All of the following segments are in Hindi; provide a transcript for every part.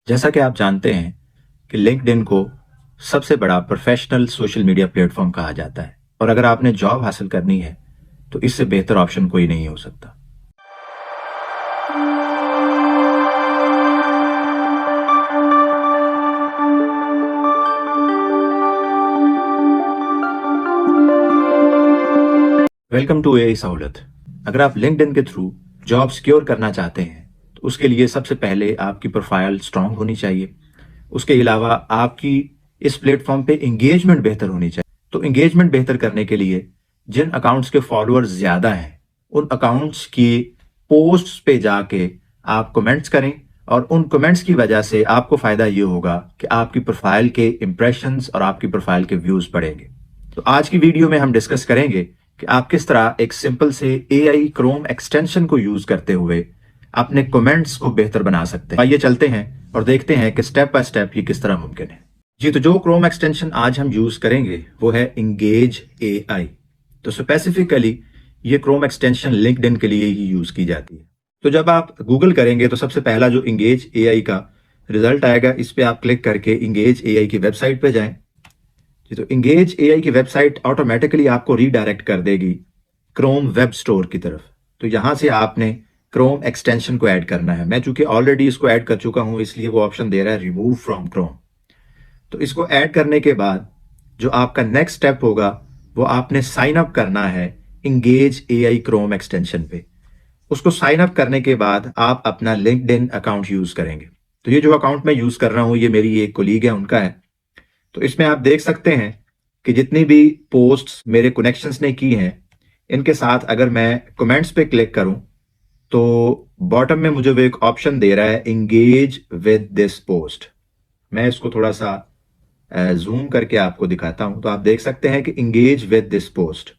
जैसा कि आप जानते हैं कि लिंक्डइन को सबसे बड़ा प्रोफेशनल सोशल मीडिया प्लेटफॉर्म कहा जाता है और अगर आपने जॉब हासिल करनी है तो इससे बेहतर ऑप्शन कोई नहीं हो सकता। वेलकम टू एआई सहूलत। अगर आप लिंक्डइन के थ्रू जॉब सिक्योर करना चाहते हैं तो उसके लिए सबसे पहले आपकी प्रोफाइल स्ट्रांग होनी चाहिए। उसके अलावा आपकी इस प्लेटफॉर्म पे एंगेजमेंट बेहतर होनी चाहिए। तो एंगेजमेंट बेहतर करने के लिए जिन अकाउंट्स के फॉलोअर्स ज्यादा हैं उन अकाउंट्स की पोस्ट्स पे जाके आप कमेंट्स करें और उन कमेंट्स की वजह से आपको फायदा ये होगा कि आपकी प्रोफाइल के इंप्रेशंस और आपकी प्रोफाइल के व्यूज बढ़ेंगे। तो आज की वीडियो में हम डिस्कस करेंगे कि आप किस तरह एक सिंपल से एआई क्रोम एक्सटेंशन को यूज करते हुए अपने कमेंट्स को बेहतर बना सकते हैं। आइए चलते हैं और देखते हैं कि स्टेप बाय स्टेप ये किस तरह मुमकिन है। जी, तो जो क्रोम एक्सटेंशन आज हम यूज करेंगे वो है इंगेज एआई। तो स्पेसिफिकली ये क्रोम एक्सटेंशन लिंक्डइन के लिए ही यूज की जाती है। तो जब आप गूगल करेंगे तो सबसे पहला जो इंगेज एआई का रिजल्ट आएगा, इस पे आप क्लिक करके इंगेज एआई की वेबसाइट पे जाएं। जी, तो इंगेज एआई की वेबसाइट ऑटोमेटिकली आपको रीडायरेक्ट कर देगी क्रोम वेब स्टोर की तरफ। तो यहां से आपने क्रोम एक्सटेंशन को ऐड करना है। मैं चूंकि ऑलरेडी इसको ऐड कर चुका हूं इसलिए वो ऑप्शन दे रहा है रिमूव फ्रॉम क्रोम। तो इसको ऐड करने के बाद जो आपका नेक्स्ट स्टेप होगा वो आपने साइन अप करना है इंगेज एआई क्रोम एक्सटेंशन पे। उसको साइन अप करने के बाद आप अपना लिंक्डइन अकाउंट यूज करेंगे। तो ये जो अकाउंट मैं यूज कर रहा हूं ये मेरी एक कोलीग है, उनका है। तो इसमें आप देख सकते हैं कि जितनी भी पोस्ट्स मेरे कनेक्शंस ने की हैं इनके साथ अगर मैं कमेंट्स पे क्लिक करूं तो बॉटम में मुझे वो एक ऑप्शन दे रहा है इंगेज विद दिस पोस्ट। मैं इसको थोड़ा सा जूम करके आपको दिखाता हूं। तो आप देख सकते हैं कि इंगेज विद दिस पोस्ट।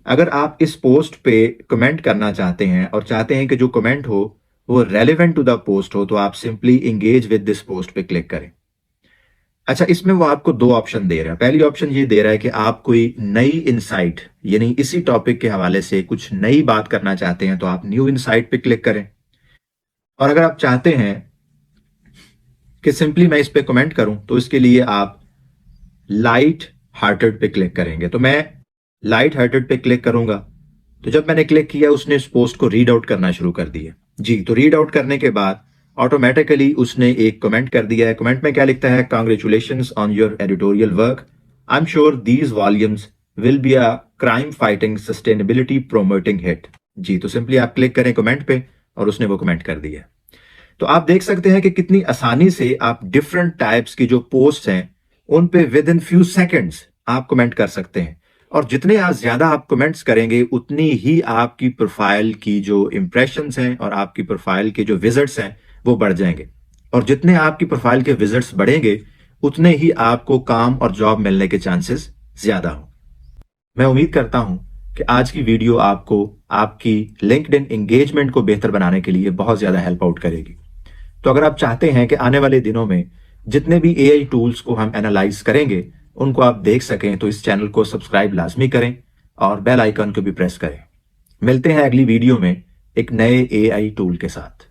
अगर आप इस पोस्ट पे कमेंट करना चाहते हैं और चाहते हैं कि जो कमेंट हो वो रेलिवेंट टू द पोस्ट हो तो आप simply engage with this post पे क्लिक करें। अच्छा, इसमें वो आपको दो ऑप्शन दे रहा है। पहली ऑप्शन ये दे रहा है कि आप कोई नई इनसाइट यानी इसी टॉपिक के हवाले से कुछ नई बात करना चाहते हैं तो आप न्यू इनसाइट पे क्लिक करें। और अगर आप चाहते हैं कि सिंपली मैं इस पे कमेंट करूं तो इसके लिए आप लाइट हार्टेड पे क्लिक करेंगे। तो मैं लाइट हार्टेड पे क्लिक करूंगा। तो जब मैंने क्लिक किया उसने इस पोस्ट को रीड आउट करना शुरू कर दिया। जी, तो रीड आउट करने के बाद ऑटोमेटिकली उसने एक कमेंट कर दिया है। कमेंट में क्या लिखता है, congratulations on your editorial work, I am sure these volumes will be a crime fighting sustainability promoting hit. जी, तो सिंपली आप क्लिक करें कमेंट पे और उसने वो कमेंट कर दिया। तो आप देख सकते हैं कि कितनी आसानी से आप डिफरेंट टाइप्स की जो पोस्ट हैं उन पे विद इन फ्यू सेकेंड्स आप कमेंट कर सकते हैं। और जितने आज ज्यादा आप कमेंट्स करेंगे उतनी ही आपकी प्रोफाइल की जो इंप्रेशंस हैं और आपकी प्रोफाइल के जो विजिट्स हैं वो बढ़ जाएंगे। और जितने आपकी प्रोफाइल के विजिट्स बढ़ेंगे उतने ही आपको काम और जॉब मिलने के चांसेस ज्यादा हों। मैं उम्मीद करता हूं कि आज की वीडियो आपको आपकी लिंक्डइन एंगेजमेंट को बेहतर बनाने के लिए बहुत ज्यादा हेल्प आउट करेगी। तो अगर आप चाहते हैं कि आने वाले दिनों में जितने भी एआई टूल्स को हम एनालाइज करेंगे उनको आप देख सकें तो इस चैनल को सब्सक्राइब लाजमी करें और बेल आइकन को भी प्रेस करें। मिलते हैं अगली वीडियो में एक नए एआई टूल के साथ।